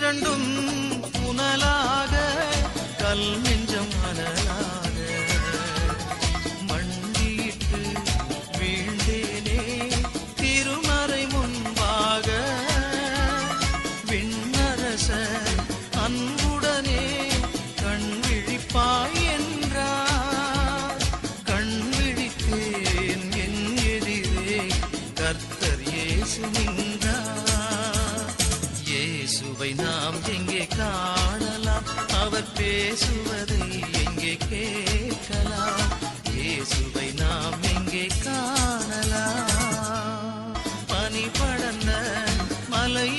இரண்டும் புனலாக கல் நெஞ்சம் அனலாக மண்டியிட்டு வீழ்ந்தேனே திருமறை முன்பாக விண்ணரச அன்புடனே கண் விழிப்பாய் என்றார். கண் விழித்தேன் என் எதிரே கர்த்தர் இயேசு நின்றார். இயேசுவை நாம் எங்கே காணலாம், அவர் பேசுவதை எங்கே கேட்கலாம். இயேசுவை நாம் எங்கே காணலாம். பனி படர்ந்த மலை